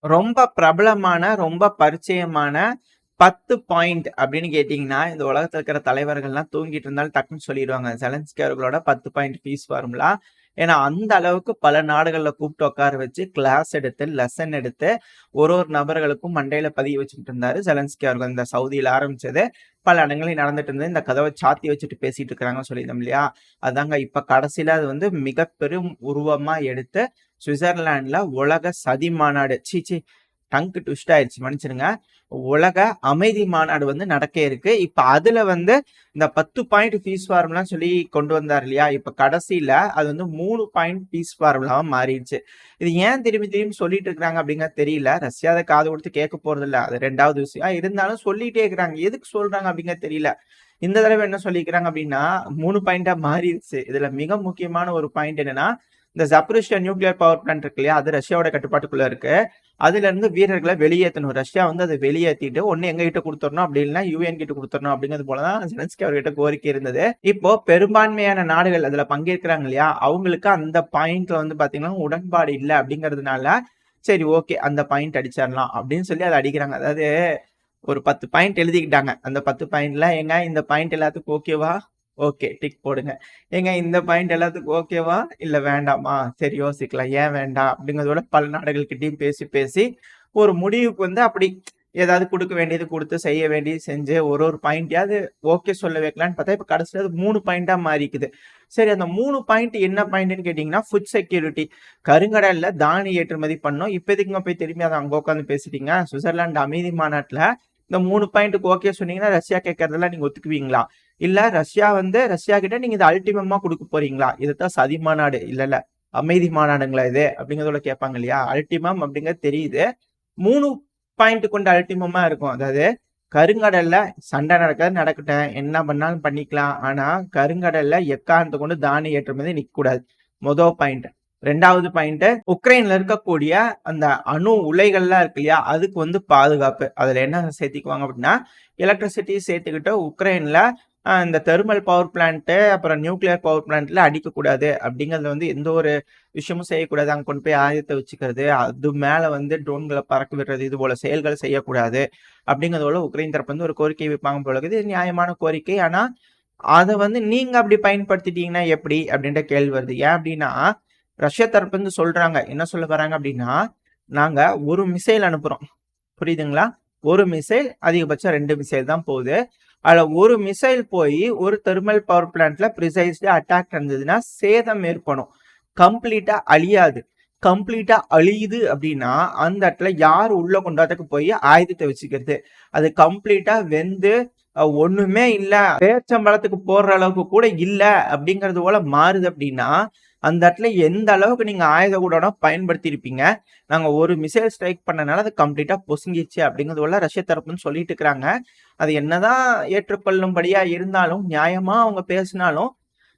ரொம்ப பிரபலமான, ரொம்ப பரிச்சயமான 10 பாயிண்ட் அப்படின்னு கேட்டீங்கன்னா, இந்த உலகத்துல இருக்கிற தலைவர்கள்லாம் தூங்கிட்டு இருந்தாலும் டக்குன்னு சொல்லிருவாங்க. செலன்ஸ்கி அவர்களோட 10 பாயிண்ட் பீஸ் ஃபார்முலா. ஏன்னா, அந்த அளவுக்கு பல நாடுகள்ல கூப்பிட்டு உட்கார வச்சு, கிளாஸ் எடுத்து, லெசன் எடுத்து, ஒரு நபர்களுக்கும் மண்டையில பதிய வச்சுக்கிட்டு இருந்தாரு செலன்ஸ்கி அவர்கள். இந்த சவுதியில ஆரம்பிச்சது, பல இடங்கள்லயும் நடந்துட்டு இருந்தது. இந்த கதவ சாத்தி வச்சுட்டு பேசிட்டு இருக்கிறாங்கன்னு சொல்லியிருந்தோம் இல்லையா? அதாங்க இப்ப கடைசியில அது வந்து மிக பெரும் உருவமா எடுத்து, சுவிட்சர்லாந்துல உலக சதி மாநாடு டங்க் ட்விஸ்ட் ஆயிடுச்சு மன்னிச்சிடுங்க. உலக அமைதி மாநாடு வந்து நடக்க இருக்கு. இப்ப அதுல வந்து இந்த 10 பாயிண்ட் பீஸ் ஃபார்முலான்னு சொல்லி கொண்டு வந்தார் இல்லையா? இப்ப கடைசியில அது வந்து 3 பாயிண்ட் பீஸ் ஃபார்முலாவா மாறிடுச்சு. இது ஏன் திரும்பி திரும்பி சொல்லிட்டு இருக்காங்க அப்படிங்கிறது தெரியல. ரஷ்யா அதை காது கொடுத்து கேட்க போறது இல்ல. அது 2வது விஷயம். இருந்தாலும் சொல்லிட்டே இருக்கிறாங்க. எதுக்கு சொல்றாங்க அப்படிங்கிறது தெரியல. இந்த தடவை என்ன சொல்லிக்கிறாங்க அப்படின்னா 3 பாயிண்டா மாறிடுச்சு. இதுல மிக முக்கியமான ஒரு பாயிண்ட் என்னன்னா, இந்த ஜப்ரிஷ்யா நியூக்ளியர் பவர் பிளான்ட் இருக்கு இல்லையா? அது ரஷ்யாவோட கட்டுப்பாட்டுக்குள்ள இருக்கு. அதுல இருந்து வீரர்களை வெளியேற்றணும். ரஷ்யா வந்து அதை வெளியேற்றிட்டு ஒன்னு எங்க கிட்ட கொடுத்துடணும், அப்படி இல்லைன்னா யுஎன் கிட்ட கொடுத்துடணும் அப்படிங்கிறது போலதான் ஜெலன்ஸ்கி அவர்கிட்ட கோரிக்கை இருந்தது. இப்போ பெரும்பான்மையான நாடுகள் அதுல பங்கேற்கிறாங்க இல்லையா? அவங்களுக்கு அந்த பாயிண்ட்ல வந்து பாத்தீங்கன்னா உடன்பாடு இல்லை அப்படிங்கிறதுனால சரி ஓகே அந்த பாயிண்ட் அடிச்சிடலாம் அப்படின்னு சொல்லி அதை அடிக்கிறாங்க. அதாவது ஒரு 10 பாயிண்ட் எழுதிக்கிட்டாங்க. அந்த 10 பாயிண்ட்ல ஏங்க இந்த பாயிண்ட் எல்லாத்துக்கும் ஓகேவா? ஓகே டிக் போடுங்க. ஏங்க இந்த பாயிண்ட் எல்லாத்துக்கும் ஓகேவா? இல்ல வேண்டாமா? சரி யோசிக்கலாம். ஏன் வேண்டாம்? அப்படிங்கிறதோட பல நாடுகள்கிட்டயும் பேசி பேசி ஒரு முடிவுக்கு வந்து அப்படி ஏதாவது கொடுக்க வேண்டியது கொடுத்து, செய்ய வேண்டியது செஞ்சு ஒரு பாயிண்ட்டையாவது ஓகே சொல்ல வைக்கலான்னு பார்த்தா, இப்ப கடைசியில அது 3 பாயிண்டா மாறிக்குது. சரி அந்த 3 பாயிண்ட் என்ன பாயிண்ட்னு கேட்டீங்கன்னா, ஃபுட் செக்யூரிட்டி. கருங்கடல்ல தானிய ஏற்றுமதி பண்ணோம். இப்ப எதுக்குங்க போய் திரும்பி அதை அங்க உட்காந்து பேசுறீங்க? சுவிட்சர்லாந்து அமைதி மாநாட்டுல இந்த 3 பாயிண்ட்டுக்கு ஓகே சொன்னீங்கன்னா, ரஷ்யா கேட்கறதெல்லாம் நீங்க ஒத்துக்குவீங்களா? இல்ல ரஷ்யா வந்து ரஷ்யா கிட்ட நீங்க இதை அல்டிமமா கொடுக்க போறீங்களா? இதுதான் சதி மாநாடு. இல்ல அமைதி மாநாடுங்களா இது? அப்படிங்கிறதோட கேட்பாங்க இல்லையா? அல்டிமம் அப்படிங்கிறது தெரியுது. 3 பாயிண்ட் கொண்ட அல்டிமமா இருக்கும். அதாவது கருங்கடல்ல சண்டை நடக்காது நடக்கட்டும். என்ன பண்ணாலும் பண்ணிக்கலாம். ஆனா கருங்கடல்ல எக்காரணத்தை கொண்டு தானிய ஏற்றுமதி நிக்க கூடாது. மொதல் பாயிண்ட். 2வது பாயிண்ட், உக்ரைன்ல இருக்கக்கூடிய அந்த அணு உலைகள்லாம் இருக்கு இல்லையா? அதுக்கு வந்து பாதுகாப்பு. அதுல என்ன சேர்த்திக்குவாங்க அப்படின்னா, எலக்ட்ரிசிட்டி சேர்த்துக்கிட்டு உக்ரைன்ல இந்த தெர்மல் பவர் பிளான்ட் அப்புறம் நியூக்ளியர் பவர் பிளான்ட்ல அடிக்கக்கூடாது அப்படிங்கறத வந்து எந்த ஒரு விஷயமும் செய்யக்கூடாது. அங்க கொண்டு போய் ஆயுதத்தை வச்சுக்கிறது, அது மேல வந்து ட்ரோன்களை பறக்க விடுறது, இது போல செயல்கள் செய்யக்கூடாது அப்படிங்கறதோட உக்ரைன் தரப்பு வந்து ஒரு கோரிக்கை வைப்பாங்க போல இருக்குது. இது நியாயமான கோரிக்கை. ஆனா அதை வந்து நீங்க அப்படி பயன்படுத்திட்டீங்கன்னா எப்படி அப்படின்ற கேள்வி வருது. ஏன் அப்படின்னா ரஷ்யா தரப்பு வந்து சொல்றாங்க, என்ன சொல்ல வராங்க அப்படின்னா, நாங்க ஒரு மிசைல் அனுப்புறோம். புரியுதுங்களா? ஒரு மிசைல், அதிகபட்சம் 2 மிசைல் தான் போகுது. அதுல ஒரு மிசைல் போய் ஒரு தெர்மல் பவர் பிளான்ட்ல ப்ரிசைஸ்டா அட்டாக் நடந்ததுன்னா சேதம் ஏற்படும். கம்ப்ளீட்டா அழியாது. கம்ப்ளீட்டா அழியுது அப்படின்னா அந்த இடத்துல யார் உள்ள கொண்டாட்டக்கு போய் ஆயுதத்தை வச்சுக்கிறது? அது கம்ப்ளீட்டா வெந்து ஒண்ணுமே இல்ல, பேச்சம்பழத்துக்கு போடுற அளவுக்கு கூட இல்ல அப்படிங்கிறது போல மாறுது அப்படின்னா அந்த இடத்துல எந்த அளவுக்கு நீங்க ஆயுத கூட பயன்படுத்தி இருப்பீங்க. நாங்க ஒரு மிசைல் ஸ்ட்ரைக் பண்ணனால அது கம்ப்ளீட்டா பொசுங்கிச்சு அப்படிங்கிறது போல ரஷ்ய தரப்புன்னு சொல்லிட்டு இருக்கிறாங்க. அது என்னதான் ஏற்றுக்கொள்ளும்படியா இருந்தாலும் நியாயமா அவங்க பேசினாலும்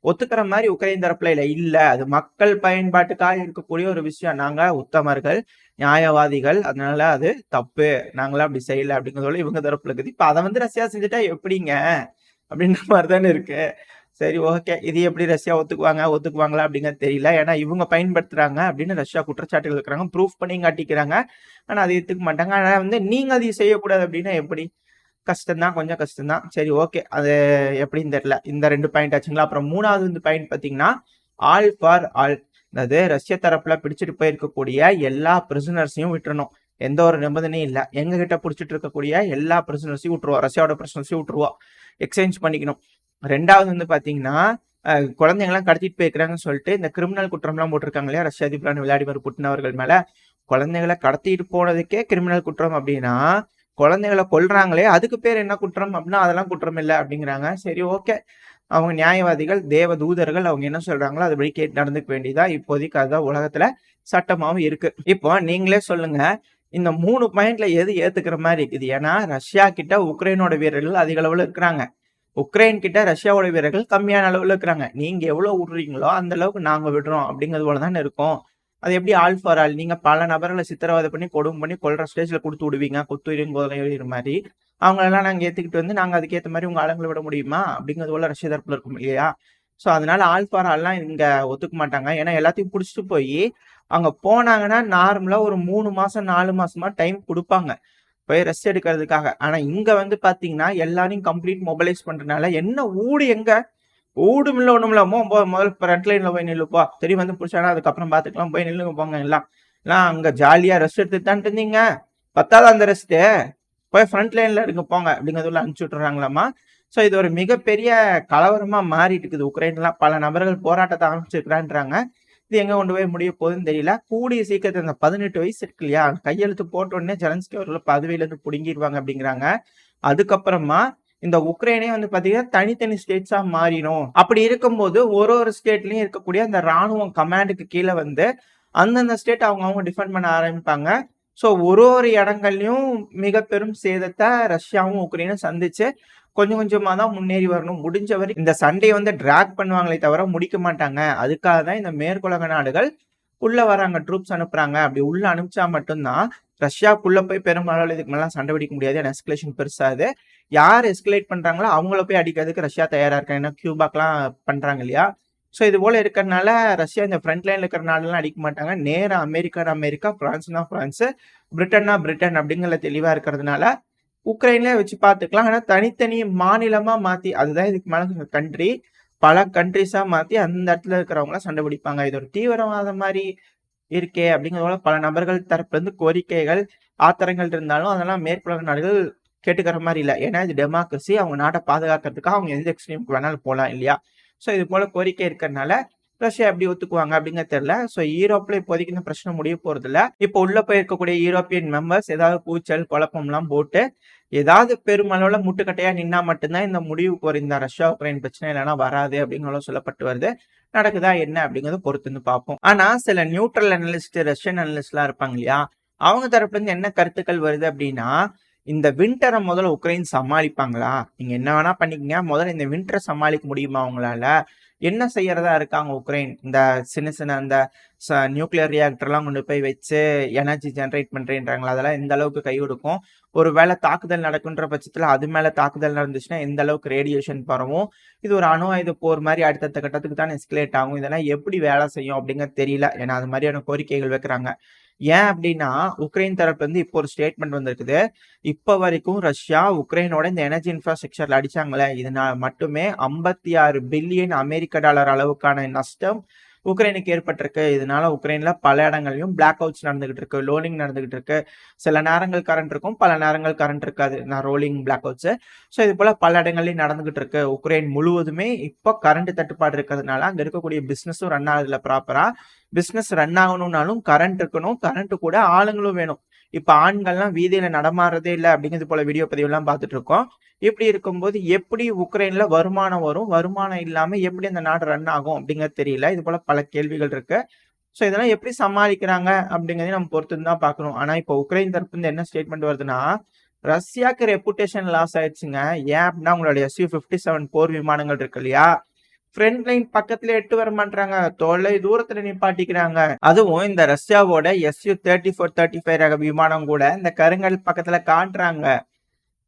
ஒத்துக்கிற மாதிரி உக்ரைன் தரப்புல இல்ல. அது மக்கள் பயன்பாட்டுக்காக இருக்கக்கூடிய ஒரு விஷயம். நாங்க உத்தமர்கள், நியாயவாதிகள், அதனால அது தப்பு, நாங்களாம் அப்படி செய்யல அப்படிங்கிறதோட இவங்க தரப்புல இருக்குது. இப்ப அதை வந்து ரஷ்யா செஞ்சுட்டா எப்படிங்க அப்படின்ற மாதிரி தானே இருக்கு. சரி ஓகே, இது எப்படி ரஷ்யா ஒத்துக்குவாங்களா அப்படிங்கிறது தெரியல. ஏன்னா இவங்க பயன்படுத்துறாங்க அப்படின்னு ரஷ்யா குற்றச்சாட்டுகள் இருக்கிறாங்க, ப்ரூஃப் பண்ணி காட்டிக்கிறாங்க. ஆனா அதை ஏத்துக்க மாட்டாங்க. ஆனா வந்து நீங்க அதை செய்யக்கூடாது அப்படின்னா எப்படி? கஷ்டம்தான், கொஞ்சம் கஷ்டம்தான். சரி ஓகே, அது எப்படின்னு தெரியல. இந்த 2 பாயிண்ட் ஆச்சுங்களா? அப்புறம் 3வது வந்து பாயிண்ட் பாத்தீங்கன்னா, ஆல் ஃபார் ஆல். அதாவது ரஷ்ய தரப்புல பிடிச்சிட்டு போயிருக்கக்கூடிய எல்லா பிரிசனர்ஸையும் விட்டுறணும். எந்த ஒரு நிபந்தனையும் இல்ல. எங்க கிட்ட பிடிச்சிட்டு இருக்கக்கூடிய எல்லா பிரிசனர்ஸையும் விட்டுருவோம். ரஷ்யாவோட பிரிசனர்ஸையும் விட்டுருவோம். எக்ஸ்சேஞ்ச் பண்ணிக்கணும். 2வது வந்து பாத்தீங்கன்னா, குழந்தைங்கலாம் கடத்திட்டு போயிருக்கிறாங்கன்னு சொல்லிட்டு இந்த கிரிமினல் குற்றம்லாம் போட்டிருக்காங்க இல்லையா? ரஷ்ய அதிபரான விளாடிமிர் புட்டின் அவர்கள் மேல. குழந்தைகளை கடத்திட்டு போனதுக்கே கிரிமினல் குற்றம் அப்படின்னா குழந்தைகளை கொல்றாங்களே அதுக்கு பேர் என்ன குற்றம் அப்படின்னா அதெல்லாம் குற்றம் இல்லை அப்படிங்கிறாங்க. சரி ஓகே, அவங்க நியாயவாதிகள், தேவ தூதர்கள், அவங்க என்ன சொல்றாங்களோ அது வழி கேட்டு நடந்துக்க வேண்டியதா. இப்போதைக்கு அதுதான் உலகத்துல சட்டமாவும் இருக்கு. இப்போ நீங்களே சொல்லுங்க, இந்த 3 பாயிண்ட்ல எது ஏத்துக்கிற மாதிரி இருக்குது? ஏன்னா ரஷ்யா கிட்ட உக்ரைனோட வீரர்கள் அதிக அளவுல இருக்கிறாங்க. உக்ரைன் கிட்ட ரஷ்யாவோட வீரர்கள் கம்மியான அளவுல இருக்கிறாங்க. நீங்க எவ்வளவு விடுறீங்களோ அந்த அளவுக்கு நாங்க விடுறோம் அப்படிங்கிறது போலதானே இருக்கும். அது எப்படி ஆல் ஃபார் ஆல்? நீங்க பல நபர்களை சித்திரவதை பண்ணி கொடுமை பண்ணி கொல்ற ஸ்டேஜ்ல கொடுத்து விடுவீங்க, குத்துயிரும் கொலையுயிர் மாதிரி. அவங்களெல்லாம் நாங்க ஏத்துக்கிட்டு வந்து நாங்க அதுக்கேற்ற மாதிரி உங்க ஆளுங்களை விட முடியுமா அப்படிங்கிறது போல ரஷ்ய தரப்புல இருக்கும் இல்லையா? ஸோ அதனால ஆல் ஃபார் ஆல்லாம் இங்க ஒத்துக்க மாட்டாங்க. ஏன்னா எல்லாத்தையும் புடிச்சிட்டு போய் அங்க போனாங்கன்னா நார்மலா ஒரு 3 மாசம் 4 மாசமா டைம் குடுப்பாங்க. போய் ரெஸ்ட் எடுக்கிறதுக்காக. ஆனா இங்க வந்து பாத்தீங்கன்னா எல்லாரையும் கம்ப்ளீட் மொபைலைஸ் பண்றதுனால என்ன ஊடு எங்க? ஊடும் இல்ல ஒண்ணும் இல்ல. முதல்ல ஃப்ரண்ட் லைன்ல போய் நில்லுப்பா. சரி வந்து புடிச்சானா அதுக்கப்புறம் பாத்துக்கலாம். போய் நில்லுங்க போங்க எல்லாம். எல்லாம் அங்க ஜாலியா ரெஸ்ட் எடுத்துட்டு தான்ட்டு இருந்தீங்க. பத்தாதா அந்த ரெஸ்ட்டு? போய் ஃப்ரண்ட் லைன்ல இருங்க போங்க அப்படிங்கிறதுல அனுப்பிச்சு விட்டுறாங்களாமா. ஸோ இது ஒரு மிகப்பெரிய கலவரமா மாறிட்டு இருக்குது உக்ரைன்லாம். பல நபர்கள் போராட்டத்தை ஆரம்பிச்சிருக்கிறான்றாங்க. இது எங்க கொண்டு போய் முடிய போகுதுன்னு தெரியல. கூடிய சீக்கிரத்தில் இந்த 18 வயசு இருக்கு இல்லையா, கையெழுத்து போட்ட உடனே ஜெலன்ஸ்கி அவர்கள் பதவியில இருந்து புடுங்கிடுவாங்க அப்படிங்கிறாங்க. அதுக்கப்புறமா இந்த உக்ரைனே வந்து பாத்தீங்கன்னா தனித்தனி ஸ்டேட்ஸா மாறிடும். அப்படி இருக்கும்போது ஒரு ஸ்டேட்லயும் இருக்கக்கூடிய அந்த ராணுவம் கமாண்டுக்கு கீழே வந்து அந்தந்த ஸ்டேட் அவங்க டிஃபெண்ட் பண்ண ஆரம்பிப்பாங்க. ஸோ ஒரு இடங்கள்லயும் மிக பெரும் சேதத்தை ரஷ்யாவும் உக்ரைனும் சந்திச்சு கொஞ்சம் கொஞ்சமா தான் முன்னேறி வரணும். முடிஞ்ச வரை இந்த சண்டையை வந்து டிராக் பண்ணுவாங்களே தவிர முடிக்க மாட்டாங்க. அதுக்காக தான் இந்த மேற்குலக நாடுகள் உள்ள வராங்க, ட்ரூப்ஸ் அனுப்புறாங்க. அப்படி உள்ள அனுப்பிச்சா மட்டும்தான் ரஷ்யாக்குள்ள போய் பெருமளவில் இதுக்கு மேல சண்டை பிடிக்க முடியாது. எஸ்கலேஷன் பெருசாது. யார் எஸ்கலேட் பண்றாங்களோ அவங்கள போய் அடிக்கிறதுக்கு ரஷ்யா தயாரா இருக்காங்க. ஏன்னா கியூபாக்கெல்லாம் பண்றாங்க இல்லையா. ஸோ இது போல இருக்கிறதுனால ரஷ்யா இந்த ஃப்ரண்ட் லைன்ல இருக்கிற நாடுலாம் அடிக்க மாட்டாங்க. நேரா அமெரிக்கா, பிரான்ஸ்னா பிரான்ஸ், பிரிட்டன்னா பிரிட்டன் அப்படிங்கிற தெளிவா இருக்கிறதுனால உக்ரைன்ல வச்சு பார்த்துக்கலாம். ஆனா தனித்தனி மாநிலமா மாத்தி, அதுதான் இதுக்கு மேல கண்ட்ரி, பல கண்ட்ரிஸா மாத்தி அந்த இடத்துல இருக்கிறவங்கள சண்டை பிடிப்பாங்க. இது ஒரு தீவிரவாத மாதிரி இருக்கே அப்படிங்கிறத பல நபர்கள் தரப்புல இருந்து கோரிக்கைகள், ஆத்திரங்கள் இருந்தாலும் அதெல்லாம் மேற்குலக நாடுகள் கேட்டுக்கிற மாதிரி இல்லை. ஏன்னா இது டெமோக்ரஸி, அவங்க நாட்டை பாதுகாக்கிறதுக்காக அவங்க எந்த எக்ஸ்ட்ரீமுக்கு வேணாலும் போகலாம் இல்லையா. ஸோ இது போல கோரிக்கை இருக்கிறதுனால ரஷ்யா எப்படி ஒத்துக்குவாங்க அப்படிங்கிறது தெரியல. ஸோ யூரோப்ல இப்போதைக்கு இந்த பிரச்சனை முடிய போறது இல்லை. இப்போ உள்ள போயிருக்கக்கூடிய யூரோப்பியன் மெம்பர்ஸ் ஏதாவது கூச்சல் குழப்பம்லாம் போட்டு ஏதாவது பெருமளவுல முட்டுக்கட்டையா நின்னா மட்டும்தான் இந்த முடிவுக்கு வரும் இந்த ரஷ்யா உக்ரைன் பிரச்சனை, இல்லைன்னா வராது அப்படிங்கிறதும் சொல்லப்பட்டு வருது. நடக்குதா என்ன அப்படிங்கறத பொறுத்து வந்து பார்ப்போம். ஆனா சில நியூட்ரல் அனலிஸ்ட், ரஷ்யன் அனலிஸ்ட் எல்லாம் இருப்பாங்க இல்லையா, அவங்க தரப்புல இருந்து என்ன கருத்துக்கள் வருது அப்படின்னா, இந்த விண்டரை முதல்ல உக்ரைன் சமாளிப்பாங்களா? நீங்க என்ன வேணா பண்ணிக்கங்க, முதல்ல இந்த விண்டரை சமாளிக்க முடியுமா அவங்களால? என்ன செய்யறதா இருக்காங்க உக்ரைன்? இந்த சின்ன அந்த நியூக்ளியர் ரியாக்டர்லாம் கொண்டு போய் வச்சு எனர்ஜி ஜென்ரேட் பண்றேன்றாங்களா, அதெல்லாம் எந்த அளவுக்கு கை கொடுக்கும்? ஒரு வேளை தாக்குதல் நடக்குன்ற பட்சத்துல அது மேல தாக்குதல் நடந்துச்சுன்னா எந்த அளவுக்கு ரேடியேஷன் பரவும்? இது ஒரு அணு ஆயுத போர் மாதிரி அடுத்தடுத்த கட்டத்துக்கு தான் எஸ்கலேட் ஆகும். இதெல்லாம் எப்படி வேலை செய்யும் அப்படிங்கிறது தெரியல. ஏன்னா அது மாதிரியான கோரிக்கைகள் வைக்கிறாங்க. ஏன் அப்படின்னா உக்ரைன் தரப்புல இருந்து இப்போ ஒரு ஸ்டேட்மெண்ட் வந்திருக்குது. இப்ப வரைக்கும் ரஷ்யா உக்ரைனோட இந்த எனர்ஜி இன்ஃப்ராஸ்ட்ரக்சர்ல அடிச்சாங்களே, இதனால மட்டுமே 56 பில்லியன் அமெரிக்க டாலர் அளவுக்கான நஷ்டம் உக்ரைனுக்கு ஏற்பட்டிருக்கு. இதனால உக்ரைன்ல பல இடங்கள்லயும் பிளாக் அவுட்ஸ் நடந்துகிட்டு இருக்கு, லோலிங் நடந்துகிட்டு இருக்கு. சில நேரங்கள் கரண்ட் இருக்கும், பல நேரங்கள் கரண்ட் இருக்காது. Rolling black outs. ஸோ இது போல பல இடங்கள்லயும் நடந்துகிட்டு இருக்கு. உக்ரைன் முழுவதுமே இப்போ கரண்ட் தட்டுப்பாடு இருக்கிறதுனால அங்க இருக்கக்கூடிய பிசினஸும் ரன் ஆகுதுல ப்ராப்பரா. பிசினஸ் ரன் ஆகணும்னாலும் கரண்ட் இருக்கணும், கரண்ட் கூட ஆளுங்களும் வேணும். இப்ப ஆண்கள்லாம் வீதியில நடமாறதே இல்லை அப்படிங்கிறது போல வீடியோ பதிவு எல்லாம் பார்த்துட்டு இருக்கோம். இப்படி இருக்கும்போது எப்படி உக்ரைன்ல வருமானம் வரும், வருமானம் இல்லாம எப்படி அந்த நாடு ரன் ஆகும் அப்படிங்கிறது தெரியல. இது போல பல கேள்விகள் இருக்கு. ஸோ இதெல்லாம் எப்படி சமாளிக்கிறாங்க அப்படிங்கிறதையும் நம்ம பொறுத்து தான் பார்க்கணும். ஆனா இப்போ உக்ரைன் தரப்பு இருந்து என்ன ஸ்டேட்மெண்ட் வருதுன்னா, ரஷ்யாக்கு ரெப்புடேஷன் லாஸ் ஆயிடுச்சுங்க. ஏன் அப்படின்னா உங்களுடைய Su-57 போர் விமானங்கள் இருக்கு இல்லையா, ஃப்ரண்ட் லைன் பக்கத்துல எட்டு வர மாட்டாங்க, தொலை தூரத்துல நிப்பாட்டிக்கிறாங்க. அதுவும் இந்த ரஷ்யாவோட Su-34, 35 ரக விமானம் கூட இந்த கருங்கல் பக்கத்துல காட்டுறாங்க.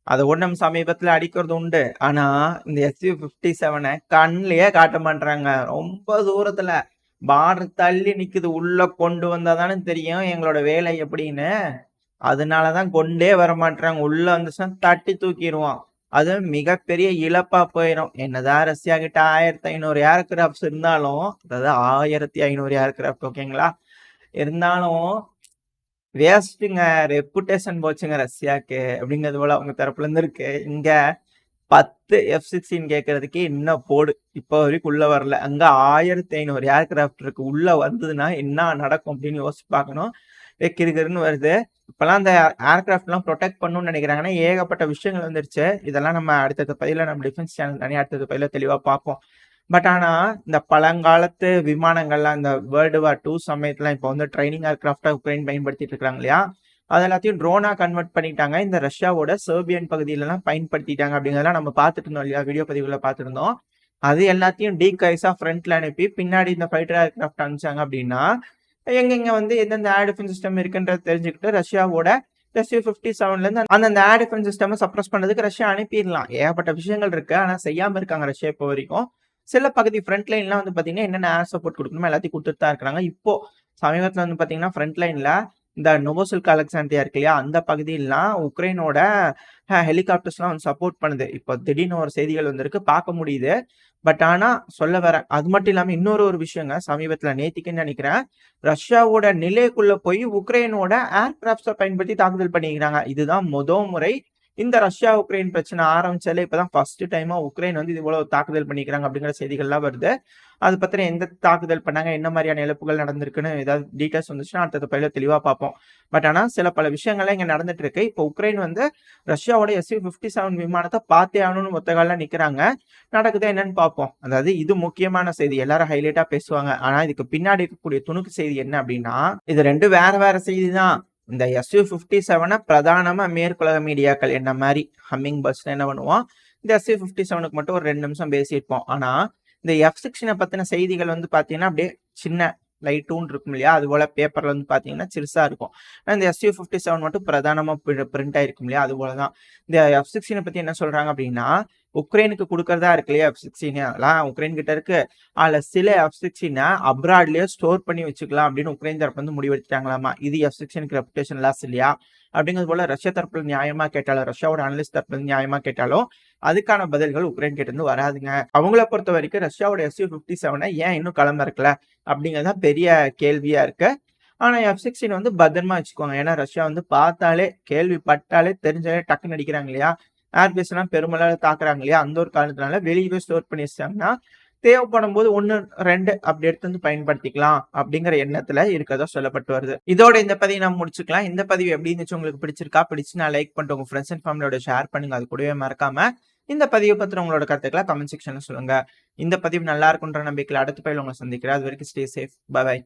அதை ஒண்ணும் சமீபத்துல அடிக்கிறது உண்டு. ஆனா இந்த Su-57 கண்ணிலேயே காட்ட மாட்டாங்க. ரொம்ப தூரத்துல பார்டர் தள்ளி நிக்குது. உள்ள கொண்டு வந்தாதானே தெரியும் எங்களோட வேலை எப்படின்னு. அதனாலதான் கொண்டே வர மாட்டாங்க. உள்ள வந்துச்சுன்னா தட்டி தூக்கிடுவோம். அது மிகப்பெரிய இழப்பா போயிடும். என்னதான் ரஷ்யா கிட்ட 1500 ஏர்கிராப்ட்ஸ் இருந்தாலும், அதாவது 1500 ஏர்கிராப்ட் ஓகேங்களா, இருந்தாலும் வேஸ்ட்டுங்க. ரெப்புடேஷன் போச்சுங்க ரஷ்யாக்கு அப்படிங்கிறது போல அவங்க தரப்புல இருந்து இருக்கு. இங்க 10 F-16 கேட்கறதுக்கே இன்னும் போடு. இப்போ வரைக்கும் உள்ள வரல. அங்க 1500 ஏர்கிராப்ட் இருக்கு. உள்ள வந்ததுன்னா என்ன நடக்கும் அப்படின்னு யோசிச்சு பார்க்கணும். கிறுகிறுன்னு வருது. இப்பெல்லாம் அந்த ஏர்கிராஃப்ட் எல்லாம் ப்ரொடெக்ட் பண்ணணும்னு நினைக்கிறாங்கன்னா ஏகப்பட்ட விஷயங்கள் வந்துருச்சு. இதெல்லாம் நம்ம அடுத்தடுத்த பதில நம்ம டிஃபென்ஸ் சேனல் தனியாக அடுத்தடுத்த பதில தெளிவா பார்ப்போம். பட் ஆனா இந்த பழங்காலத்து விமானங்கள்லாம் இந்த வேர்ல்டு வார் 2 சமயத்துல இப்போ வந்து ட்ரைனிங் ஏர்கிராஃப்டா உக்ரைன் பயன்படுத்திட்டு இருக்காங்க இல்லையா, அது எல்லாத்தையும் ட்ரோனா கன்வெர்ட் பண்ணிட்டாங்க. இந்த ரஷ்யாவோட சர்பியன் பகுதியிலலாம் பயன்படுத்திட்டாங்க அப்படிங்கிறதெல்லாம் நம்ம பார்த்துட்டு இருந்தோம் இல்லையா, வீடியோ பதிவுல பார்த்துருந்தோம். அது எல்லாத்தையும் டீகைஸா ஃப்ரண்ட்ல அனுப்பி பின்னாடி இந்த ஃபைட்டர் ஏர்கிராஃப்ட் அனுப்பிச்சாங்க அப்படின்னா எங்கெங்க வந்து எந்தெந்த ஏர் டிஃபென்ஸ் சிஸ்டம் இருக்குன்றது தெரிஞ்சுக்கிட்டு ரஷ்யாவோட Su-57 இருந்து அந்த ஏர் டிஃபென்ஸ் சிஸ்டம் சப்ரஸ் பண்றதுக்கு ரஷ்யா அனுப்பிடலாம். ஏகப்பட்ட விஷயங்கள் இருக்கு. ஆனா செய்யாம இருக்காங்க ரஷ்யா இப்போ வரைக்கும். சில பகுதி ஃப்ரண்ட் லைன்லாம் வந்து பார்த்தீங்கன்னா, என்னென்ன ஏர் சப்போர்ட் குடுக்கணுமோ எல்லாத்தையும் குடுத்துட்டு தான் இருக்கிறாங்க. இப்போ சமீபத்தில வந்து பார்த்தீங்கன்னா, ஃப்ரண்ட் லைன்ல இந்த நோவோசில்க் அலெக்சாண்ட்ரியா இருக்கு இல்லையா? அந்த பகுதியிலாம் உக்ரைனோட ஹெலிகாப்டர்ஸ்லாம் வந்து சப்போர்ட் பண்ணுது. இப்போ திடீர்னு ஒரு செய்திகள் வந்திருக்கு. பார்க்க முடியுது. பட் ஆனா சொல்ல வரேன். அது மட்டும் இல்லாம இன்னொரு விஷயங்க. சமீபத்தில நேத்திக்குன்னு நெனைக்கிறேன். ரஷ்யாவோட நிலைக்குள்ள போய் உக்ரைனோட ஏர் கிராப்ட்ஸ பயன்படுத்தி தாக்குதல் பண்ணியிருக்காங்க. இதுதான் முறை. இந்த ரஷ்யா, உக்ரைன் பிரச்சனை ஆரம்பிச்சாலே இப்பதான் ஃபர்ஸ்ட் டைமா உக்ரைன் வந்து இவ்வளவு தாக்குதல் பண்ணிக்கிறாங்க அப்படிங்கிற செய்திகள்லாம் வருது. அது பத்தின எந்த தாக்குதல் பண்ணாங்க, என்ன மாரியான இழப்புகள் நடந்திருக்குன்னு ஏதாவது டீட்டெயில்ஸ் வந்துச்சுன்னா அடுத்த பதிவுல தெளிவா பார்ப்போம். பட் ஆனா சில பல விஷயங்கள்லாம் இங்க நடந்துட்டு இருக்கு. இப்போ உக்ரைன் வந்து ரஷ்யாவோட Su-57 விமானத்த பார்த்தே ஆகணும்னு ஒத்த கால்ல நிக்கிறாங்க. நடக்குதா என்னன்னு பார்ப்போம். அதாவது இது முக்கியமான செய்தி. எல்லாரும் ஹைலைட்டா பேசுவாங்க. ஆனா இதுக்கு பின்னாடி இருக்கக்கூடிய துணுக்கு செய்தி என்ன அப்படின்னா, இது 2 வேற செய்தி தான். இந்த Su-57 பிரதானமா மேற்குலக மீடியாக்கள் என்ன மாரி ஹம்மிங் பர்ட்ஸ்ல என்ன பண்ணுவோம், இந்த Su-57க்கு மட்டும் ஒரு 2 நிமிஷம் பேசியிருப்போம். ஆனா, இந்த F-16 பத்தின செய்திகள் வந்து பார்த்தீங்கன்னா, அப்படியே சின்ன லைட்டூன்னு இருக்கும் இல்லையா? அதுபோல பேப்பர்ல வந்து பார்த்தீங்கன்னா, சிறுசா இருக்கும். ஆனா இந்த Su-57 மட்டும் பிரதானமா பிரிண்ட் ஆயிருக்கும் இல்லையா? அதுபோல தான். இந்த F-16 பத்தி என்ன சொல்றாங்க அப்படின்னா, உக்ரைனுக்கு குடுக்கறதா இருக்கு இல்லையா F-16 அதெல்லாம் உக்ரைன் கிட்ட இருக்கு. அதுல சில F-16 அப்ராட்லயே ஸ்டோர் பண்ணி வச்சுக்கலாம் அப்படின்னு உக்ரைன் தரப்பு வந்து முடிவெடுத்துட்டாங்களாமா. இது F-16க்கு ரெப்புடேஷன் லாஸ் இல்லையா? அப்படிங்கிறது போல ரஷ்யா தரப்புல நியாயமா கேட்டாலும், ரஷ்யாவோட அனலிஸ்ட் தரப்புல இருந்து நியாயமா கேட்டாலும், அதுக்கான பதில்கள் உக்ரைன் கிட்ட இருந்து வராதுங்க. அவங்கள பொறுத்த வரைக்கும் ரஷ்யாவோட Su-57 ஏன் இன்னும் களம் இறக்கல? அப்படிங்கிறது தான் பெரிய கேள்வியா இருக்கு. ஆனா F-16 வந்து பத்திரமா வச்சுக்கோங்க. ஏன்னா ரஷ்யா வந்து பார்த்தாலே, கேள்விப்பட்டாலே, தெரிஞ்சாலே டக்குன்னு அடிக்கிறாங்க இல்லையா? ஏர்பேஸ் எல்லாம் பெருமளவுல தாக்குறாங்க இல்லையா? அந்த ஒரு காரணத்தினால வெளியவே ஸ்டோர் பண்ணி வச்சுட்டாங்கன்னா, தேவைப்படும்போது 1, 2 அப்படி எடுத்து வந்து பயன்படுத்திக்கலாம் அப்படிங்கிற எண்ணத்துல இருக்கறதா சொல்லப்பட்டு வருது. இதோட இந்த பதிவை நம்ம முடிச்சுக்கலாம். இந்த பதிவு எப்படி இருந்துச்சு உங்களுக்கு பிடிச்சிருக்கா? பிடிச்சுனா லைக் பண்ணிட்டு உங்க ஃப்ரெண்ட்ஸ் அண்ட் ஃபேமிலியோட ஷேர் பண்ணுங்க. அது கூடவே மறக்காம இந்த பதிவை பத்தின உங்களோட கருத்துக்களை கமெண்ட் செக்ஷன்ல சொல்லுங்க. இந்த பதிவு நல்லா இருக்குன்ற நம்பிக்கையில அடுத்த பதிவுல உங்களை சந்திக்கிறேன். அது வரைக்கும் ஸ்டே சேஃப். By by.